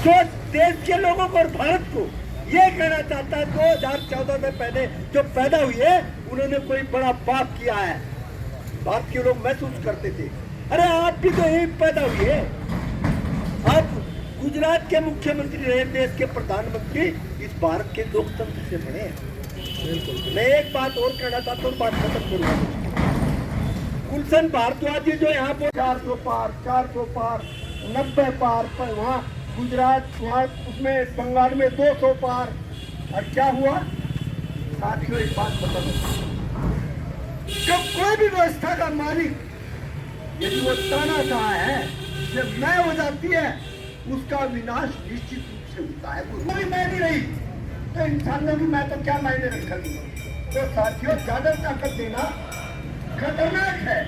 तो देश के लोगों को और भारत को ये कहना चाहता है 2014 में पहले जो पैदा हुई है उन्होंने कोई बड़ा पाप किया है। भारत के लोग महसूस करते थे, अरे आप भी तो यही पैदा हुए हैं। आप गुजरात के मुख्यमंत्री रहे, देश के प्रधानमंत्री इस भारत के लोकतंत्र से बने हैं। मैं एक बात और कहना चाहता हूँ, बात खत्म करूंगा। गुलशन भारद्वाज जो यहाँ पर 400 पार 90 पार पर वहाँ गुजरात वहाँ उसमें बंगाल में 200 पार, और क्या हुआ साथियों? एक बात बताओ, जब कोई भी व्यवस्था का मालिक यदि वो तानाशाह है, जब मैं हो जाती है उसका विनाश निश्चित रूप से होता है। कोई मैं नहीं रही तो इंसानों की मैं तो क्या मायने रखा। तो साथियों ज्यादा ताकत देना खतरनाक है।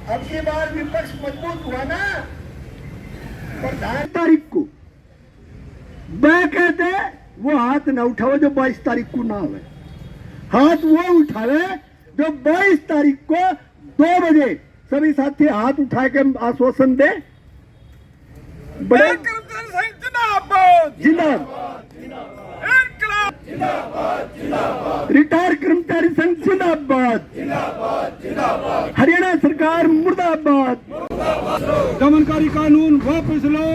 अब की बार विपक्ष मजबूत हुआ ना, प्रधान तारीख को मैं कहते वो हाथ न उठावे जो 22 तारीख को ना आवे, हाथ वो उठावे जो 22 तारीख को 2 बजे सभी साथी हाथ उठा के आश्वासन दे। बड़े जिंदाबाद रिटायर कर्मचारी संघ जिंदाबाद, हरियाणा सरकार मुर्दाबाद, दमनकारी कानून वापस लो,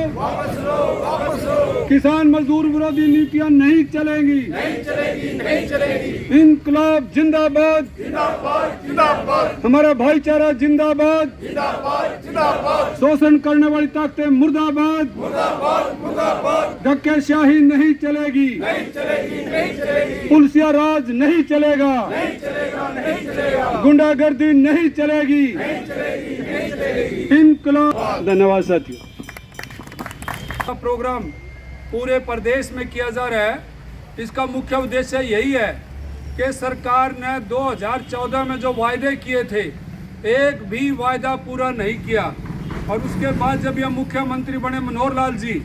किसान मजदूर विरोधी नीतियां नहीं चलेंगी, इनकलाब जिंदाबाद, हमारा भाईचारा जिंदाबाद, शोषण करने वाली ताकतें मुर्दाबाद, धक्केशाही नहीं चलेगी, पुलिसिया राज नहीं चलेगा, गुंडागर्दी नहीं चलेगी, इनकलाब। धन्यवाद साथियों। प्रोग्राम पूरे प्रदेश में किया जा रहा है। इसका मुख्य उद्देश्य यही है कि सरकार ने 2014 में जो वायदे किए थे एक भी वायदा पूरा नहीं किया, और उसके बाद जब यह मुख्यमंत्री बने मनोहर लाल जी,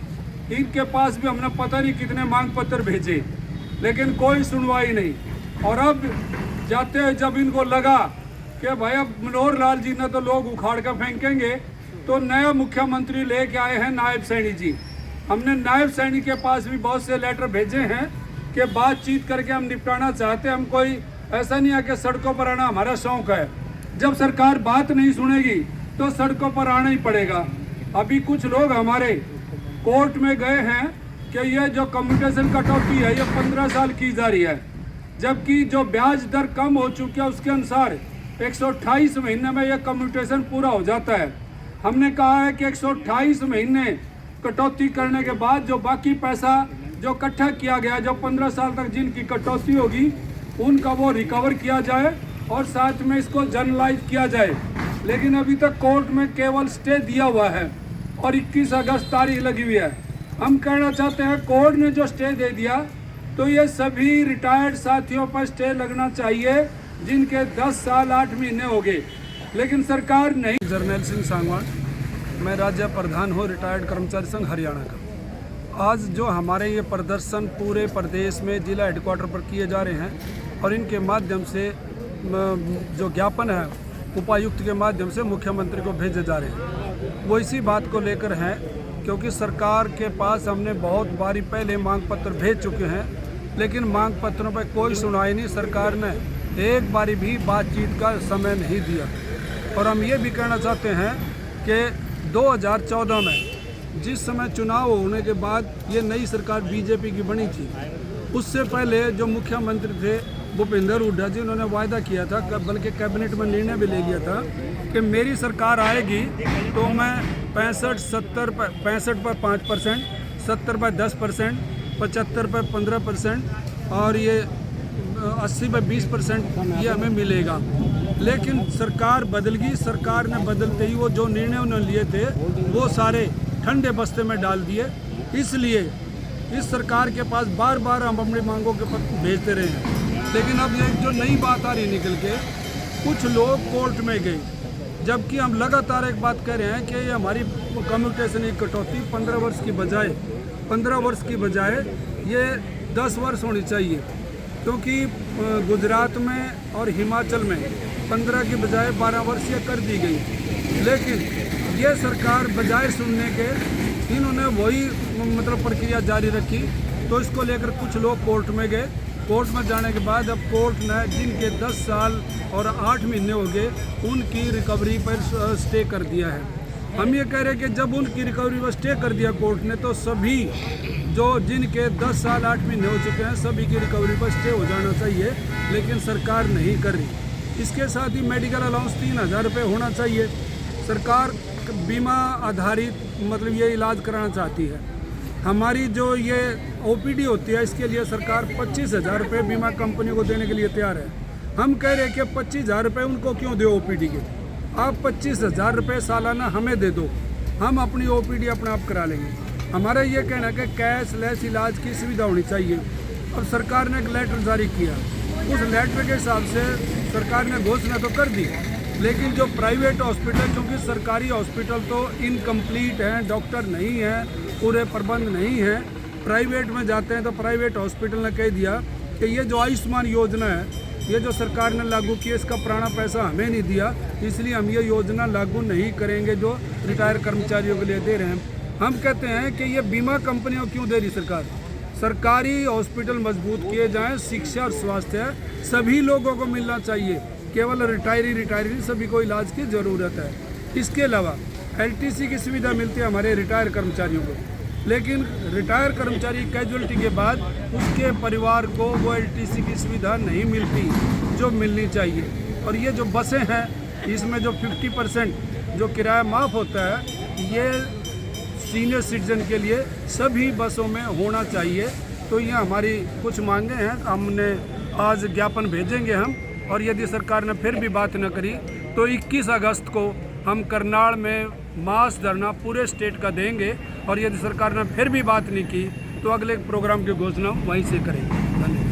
इनके पास भी हमने पता नहीं कितने मांग पत्र भेजे, लेकिन कोई सुनवाई नहीं। और अब जाते हैं जब इनको लगा कि भाई अब मनोहर लाल जी ने तो लोग उखाड़ कर फेंकेंगे, तो नया मुख्यमंत्री लेके आए हैं नायब सैनी जी। हमने नायब सैनी के पास भी बहुत से लेटर भेजे हैं कि बातचीत करके हम निपटाना चाहते हैं। हम कोई ऐसा नहीं है कि सड़कों पर आना हमारा शौक है। जब सरकार बात नहीं सुनेगी तो सड़कों पर आना ही पड़ेगा। अभी कुछ लोग हमारे कोर्ट में गए हैं कि यह जो कम्यूटेशन कटौती है ये 15 साल की जा रही है, जबकि जो ब्याज दर कम हो चुकी है उसके अनुसार 128 महीने में यह कम्यूटेशन पूरा हो जाता है। हमने कहा है कि 128 महीने कटौती करने के बाद जो बाकी पैसा जो इकट्ठा किया गया, जो 15 साल तक जिनकी कटौती होगी उनका वो रिकवर किया जाए और साथ में इसको जनरलाइज किया जाए। लेकिन अभी तक कोर्ट में केवल स्टे दिया हुआ है और 21 अगस्त तारीख लगी हुई है। हम कहना चाहते हैं कोर्ट ने जो स्टे दे दिया तो ये सभी रिटायर्ड साथियों पर स्टे लगना चाहिए जिनके 10 साल 8 महीने हो गए, लेकिन सरकार नहीं। जर्नैल सिंह सांगवान, मैं राज्य प्रधान हूँ रिटायर्ड कर्मचारी संघ हरियाणा का। आज जो हमारे ये प्रदर्शन पूरे प्रदेश में जिला हेडक्वार्टर पर किए जा रहे हैं और इनके माध्यम से जो ज्ञापन है उपायुक्त के माध्यम से मुख्यमंत्री को भेजे जा रहे हैं, वो इसी बात को लेकर हैं क्योंकि सरकार के पास हमने बहुत बारी पहले मांग पत्र भेज चुके हैं, लेकिन मांग पत्रों पर कोई सुनवाई नहीं। सरकार ने एक बारी भी बातचीत का समय नहीं दिया। और हम ये भी कहना चाहते हैं कि 2014 में जिस समय चुनाव होने के बाद ये नई सरकार बीजेपी की बनी थी, उससे पहले जो मुख्यमंत्री थे भूपेंद्र हुड्डा जी, उन्होंने वायदा किया था, बल्कि कैबिनेट में निर्णय भी ले लिया था कि मेरी सरकार आएगी तो मैं 65 पर 5%, 70 पर 10%, 75 पर 15% और ये 80 पर 20% ये हमें मिलेगा। लेकिन सरकार बदल गई। सरकार ने बदलते ही वो जो निर्णय उन्होंने लिए थे वो सारे ठंडे बस्ते में डाल दिए। इसलिए इस सरकार के पास बार बार हम अपनी मांगों के पत्र भेजते रहे हैं, लेकिन अब एक जो नई बात आ रही निकल के, कुछ लोग कोर्ट में गए, जबकि हम लगातार एक बात कह रहे हैं कि ये हमारी कम्यूटेशन की कटौती 15 वर्ष की बजाय ये 10 वर्ष होनी चाहिए, क्योंकि गुजरात में और हिमाचल में 15 की बजाय 12 वर्ष ये कर दी गई। लेकिन ये सरकार बजाय सुनने के इन्होंने वही मतलब प्रक्रिया जारी रखी। तो इसको लेकर कुछ लोग कोर्ट में गए। कोर्ट में जाने के बाद अब कोर्ट ने जिनके 10 साल और 8 महीने हो गए उनकी रिकवरी पर स्टे कर दिया है। हम ये कह रहे हैं कि जब उनकी रिकवरी पर स्टे कर दिया कोर्ट ने, तो सभी जो जिनके 10 साल 8 महीने हो चुके हैं सभी की रिकवरी पर स्टे हो जाना चाहिए, लेकिन सरकार नहीं कर रही। इसके साथ ही मेडिकल अलाउंस 3000 रुपये होना चाहिए। सरकार बीमा आधारित मतलब ये इलाज कराना चाहती है। हमारी जो ये OPD होती है इसके लिए सरकार 25,000 रुपये बीमा कंपनी को देने के लिए तैयार है। हम कह रहे हैं कि 25,000 रुपये उनको क्यों दो OPD के, आप 25,000 रुपये सालाना हमें दे दो, हम अपनी OPD अपने आप करा लेंगे। हमारा ये कहना है कि कैशलेस इलाज की सुविधा होनी चाहिए। अब सरकार ने एक लेटर जारी किया, उस लेटर के हिसाब से सरकार ने घोषणा तो कर दी, लेकिन जो प्राइवेट हॉस्पिटल, क्योंकि सरकारी हॉस्पिटल तो इनकम्प्लीट हैं, डॉक्टर नहीं हैं, पूरे प्रबंध नहीं हैं, प्राइवेट में जाते हैं तो प्राइवेट हॉस्पिटल ने कह दिया कि ये जो आयुष्मान योजना है, ये जो सरकार ने लागू की है, इसका पुराना पैसा हमें नहीं दिया, इसलिए हम ये योजना लागू नहीं करेंगे जो रिटायर कर्मचारियों के लिए दे रहे हैं। हम कहते हैं कि ये बीमा कंपनियों क्यों दे रही सरकार? सरकारी हॉस्पिटल मजबूत किए जाएं, शिक्षा और स्वास्थ्य सभी लोगों को मिलना चाहिए, केवल रिटायरी सभी को इलाज की ज़रूरत है। इसके अलावा LTC की सुविधा मिलती है हमारे रिटायर कर्मचारियों को, लेकिन रिटायर कर्मचारी कैजुअल्टी के बाद उसके परिवार को वो LTC की सुविधा नहीं मिलती जो मिलनी चाहिए। और ये जो बसें हैं इसमें जो 50% जो किराया माफ़ होता है, ये सीनियर सिटीजन के लिए सभी बसों में होना चाहिए। तो ये हमारी कुछ मांगे हैं, हमने आज ज्ञापन भेजेंगे हम, और यदि सरकार ने फिर भी बात न करी तो 21 अगस्त को हम करनाल में मास धरना पूरे स्टेट का देंगे, और यदि सरकार ने फिर भी बात नहीं की तो अगले प्रोग्राम की घोषणा वहीं से करेंगे। धन्यवाद।